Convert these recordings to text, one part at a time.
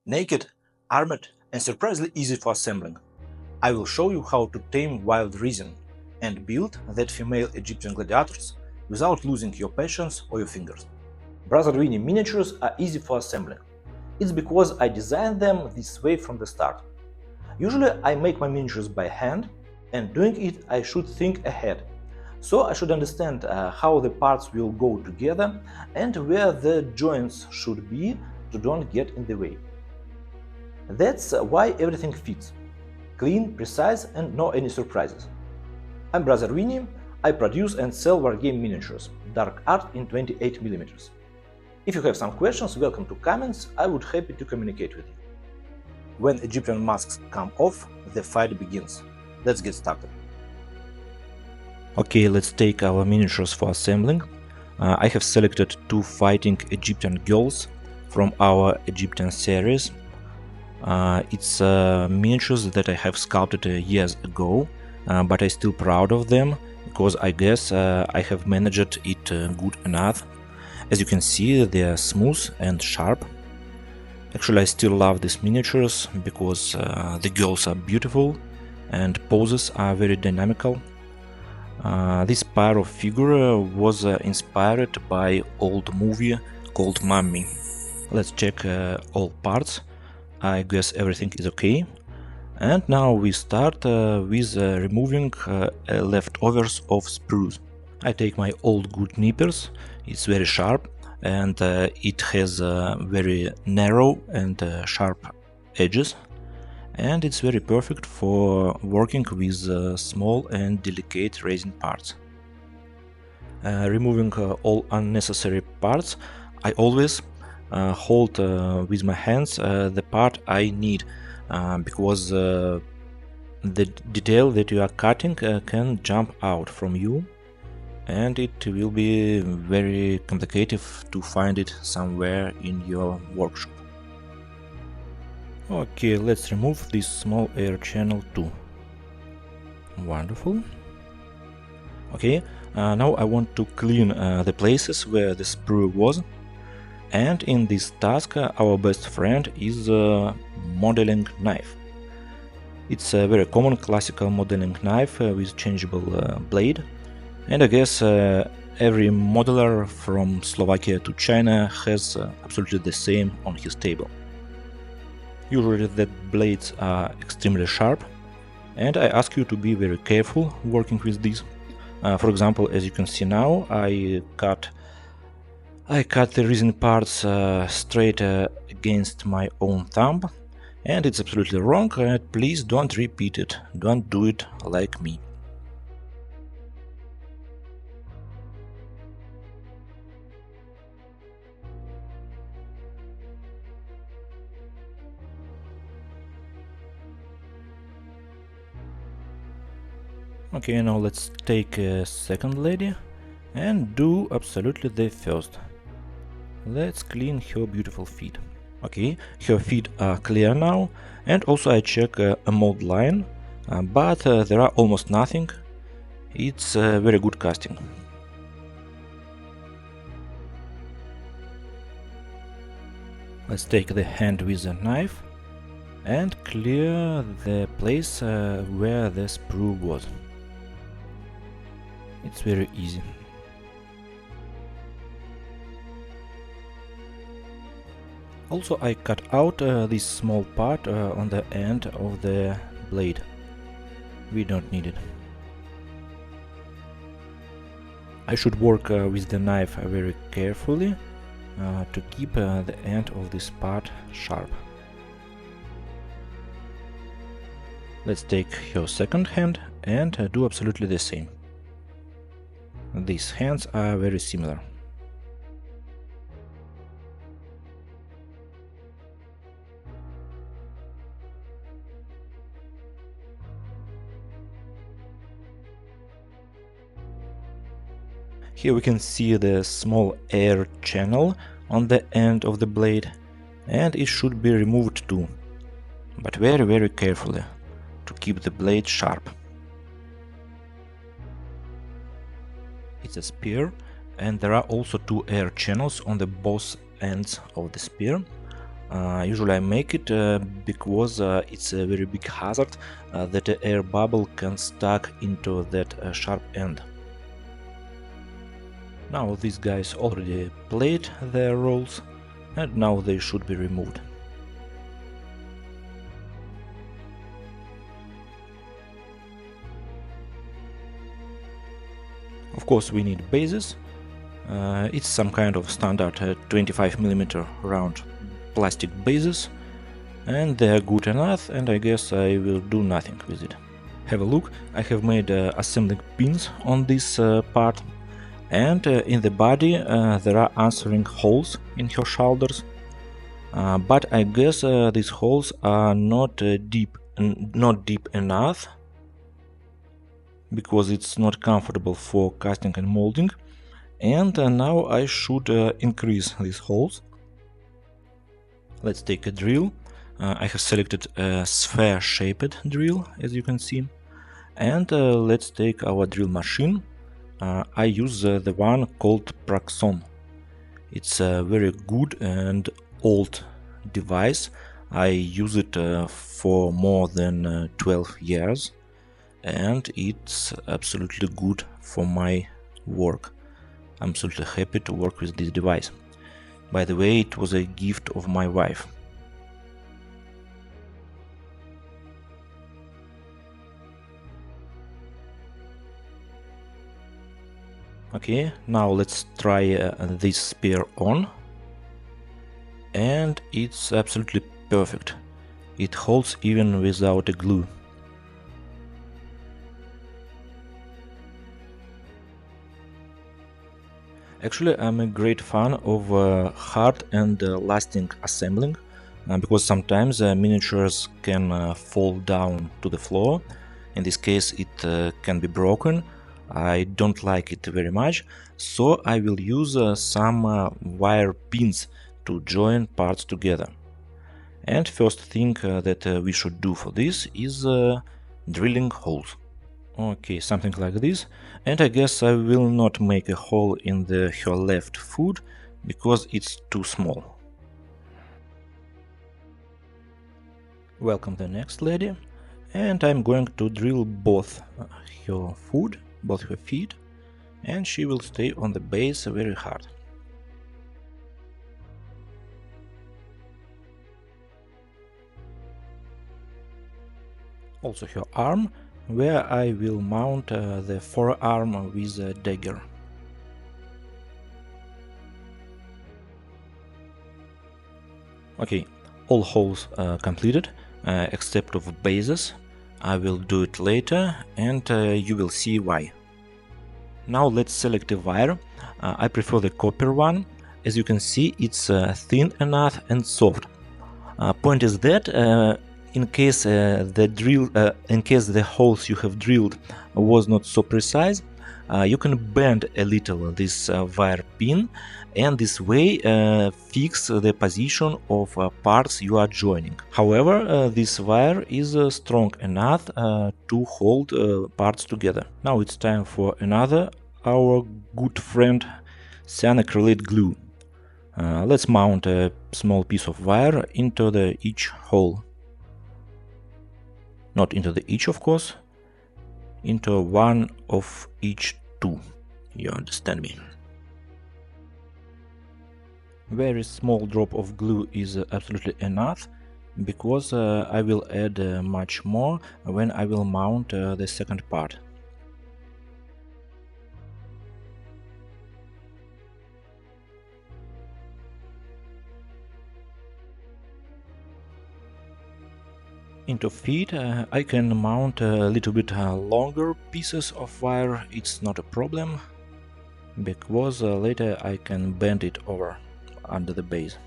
Naked, armed, and surprisingly easy for assembling. I will show you how to tame wild reason and build that female Egyptian gladiators without losing your patience or your fingers. Brother-Vinni miniatures are easy for assembling. It's because I designed them this way from the start. Usually I make my miniatures by hand, and doing it I should think ahead. So I should understand how the parts will go together and where the joints should be to don't get in the way. That's why everything fits. Clean, precise, and no any surprises. I'm Brother-Vinni. I produce and sell wargame miniatures, dark art in 28mm. If you have some questions, welcome to comments, I would happy to communicate with you. When Egyptian masks come off, the fight begins. Let's get started. Okay, let's take our miniatures for assembling. I have selected two fighting Egyptian girls from our Egyptian series. It's miniatures that I have sculpted years ago, but I'm still proud of them because I guess I have managed it good enough. As you can see, they are smooth and sharp. Actually, I still love these miniatures because the girls are beautiful and poses are very dynamical. This pair of figure was inspired by old movie called Mummy. Let's check all parts. I guess everything is okay. And now we start with removing leftovers of sprues. I take my old good nippers. It's very sharp and it has very narrow and sharp edges, and it's very perfect for working with small and delicate resin parts. Removing all unnecessary parts, I always hold with my hands the part I need, because the detail that you are cutting can jump out from you, and it will be very complicated to find it somewhere in your workshop. Okay, let's remove this small air channel too. Wonderful. Okay, now I want to clean the places where the sprue was, and in this task our best friend is a modeling knife. It's a very common classical modeling knife with changeable blade, and I guess every modeler from Slovakia to China has absolutely the same on his table. Usually the blades are extremely sharp, and I ask you to be very careful working with these. For example, as you can see now, I cut the resin parts straight against my own thumb, and it's absolutely wrong. Please don't repeat it, don't do it like me. Okay, now let's take a second lady and do absolutely the first. Let's clean her beautiful feet. Okay, her feet are clear now, and also I check a mold line, but there are almost nothing. It's very good casting. Let's take the hand with a knife and clear the place where the sprue was. It's very easy. Also, I cut out this small part on the end of the blade. We don't need it. I should work with the knife very carefully to keep the end of this part sharp. Let's take her second hand and do absolutely the same. These hands are very similar. Here we can see the small air channel on the end of the blade, and it should be removed too, but very carefully to keep the blade sharp. It's a spear, and there are also two air channels on the both ends of the spear. Usually I make it because it's a very big hazard that the air bubble can stuck into that sharp end. Now these guys already played their roles, and now they should be removed. Of course we need bases. It's some kind of standard 25mm round plastic bases, and they are good enough, and I guess I will do nothing with it. Have a look, I have made assembling pins on this part, and in the body there are answering holes in her shoulders, but I guess these holes are not deep enough, because it's not comfortable for casting and molding, and now I should increase these holes. Let's take a drill. I have selected a sphere-shaped drill, as you can see, and let's take our drill machine. I use the one called Praxon. It's a very good and old device. I use it for more than 12 years, and it's absolutely good for my work. I'm absolutely happy to work with this device. By the way, it was a gift of my wife. Okay, now let's try this spear on, and it's absolutely perfect. It holds even without a glue. Actually, I'm a great fan of hard and lasting assembling, because sometimes miniatures can fall down to the floor. In this case, it can be broken. I don't like it very much, so I will use some wire pins to join parts together. And first thing that we should do for this is drilling holes. Okay, something like this, and I guess I will not make a hole in her left foot because it's too small. Welcome the next lady, and I'm going to drill both her foot, both her feet, and she will stay on the base very hard. Also her arm, where I will mount the forearm with a dagger. Okay, all holes completed, except of bases. I will do it later, and you will see why. Now let's select a wire. I prefer the copper one. As you can see, it's thin enough and soft. Point is that in case the holes you have drilled was not so precise, you can bend a little this wire pin, and this way fix the position of parts you are joining. However, this wire is strong enough to hold parts together. Now it's time for our good friend cyanacrylate glue. Let's mount a small piece of wire into each hole. Not into each, of course, into one of each two. You understand me? Very small drop of glue is absolutely enough, because I will add much more when I will mount the second part. Into feet I can mount a little bit longer pieces of wire. It's not a problem, because later I can bend it over under the base.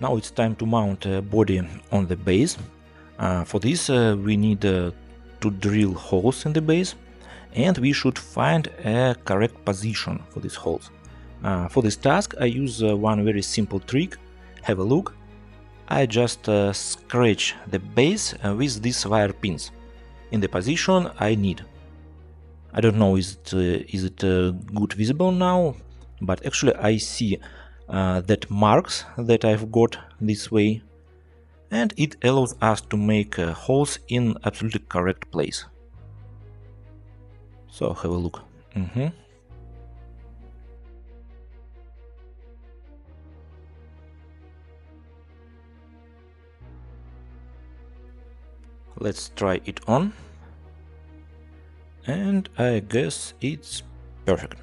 Now it's time to mount a body on the base. For this we need to drill holes in the base, and we should find a correct position for these holes. For this task I use one very simple trick. Have a look. I just scratch the base with these wire pins in the position I need. I don't know is it good visible now, but actually I see that marks that I've got this way, and it allows us to make holes in absolutely correct place. So have a look. Let's try it on, and I guess it's perfect.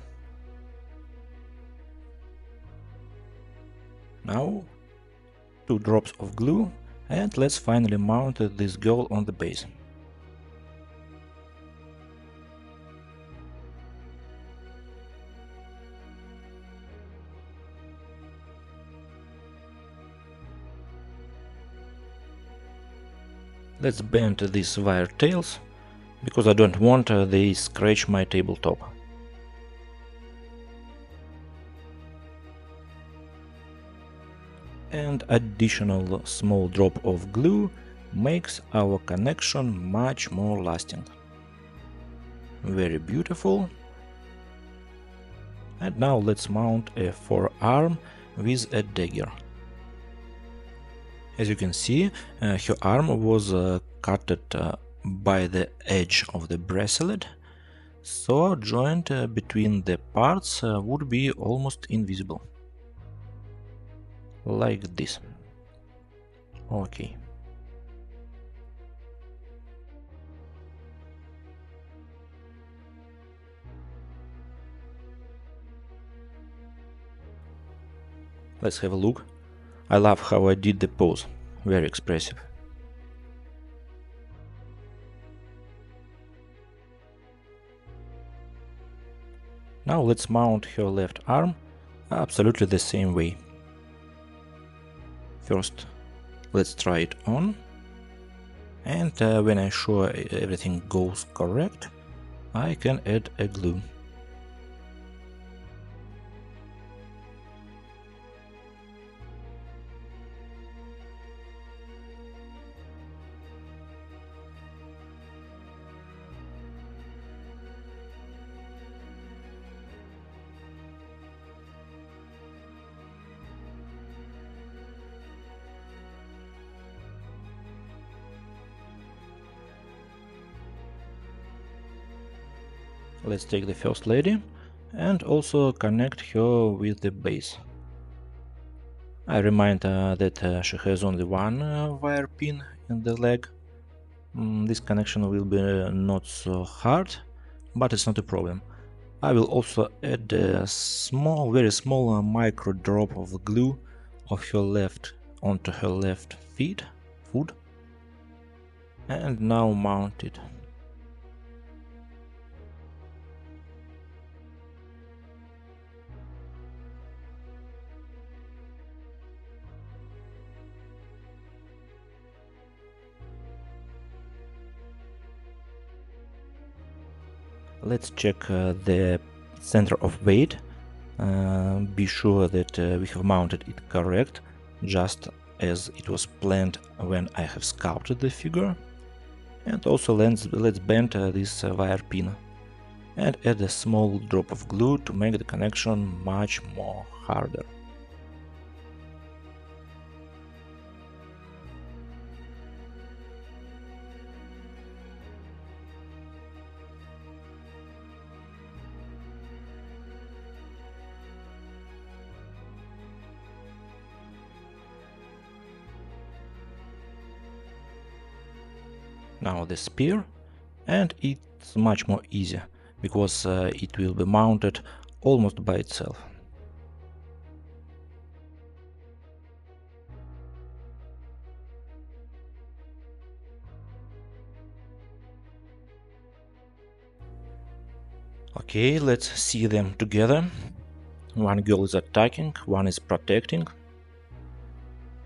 Now 2 drops of glue, and let's finally mount this girl on the base. Let's bend these wire tails, because I don't want they scratch my tabletop. And additional small drop of glue makes our connection much more lasting. Very beautiful. And now let's mount a forearm with a dagger. As you can see, her arm was cut by the edge of the bracelet, so joint between the parts would be almost invisible. Like this. Okay. Let's have a look. I love how I did the pose. Very expressive. Now let's mount her left arm absolutely the same way. First, let's try it on, and when I'm sure everything goes correct, I can add a glue. Let's take the first lady and also connect her with the base. I remind that she has only one wire pin in the leg. This connection will be not so hard, but it's not a problem. I will also add a small, very small micro drop of glue of her left onto her left foot, and now mount it. Let's check the center of weight. Be sure that we have mounted it correct, just as it was planned when I have sculpted the figure. And also let's bend this wire pin and add a small drop of glue to make the connection much more harder. Now the spear, and it's much more easier because it will be mounted almost by itself. Okay, let's see them together. One girl is attacking, one is protecting.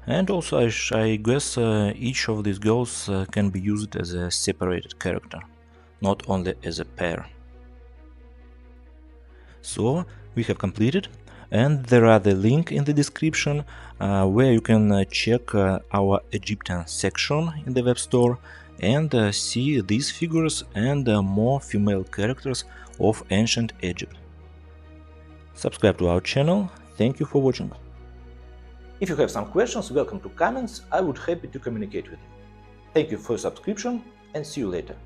And also I guess each of these girls can be used as a separated character, not only as a pair. So we have completed. And there are the link in the description where you can check our Egyptian section in the web store and see these figures and more female characters of ancient Egypt. Subscribe to our channel. Thank you for watching. If you have some questions, welcome to comments. I would happy to communicate with you. Thank you for your subscription and see you later.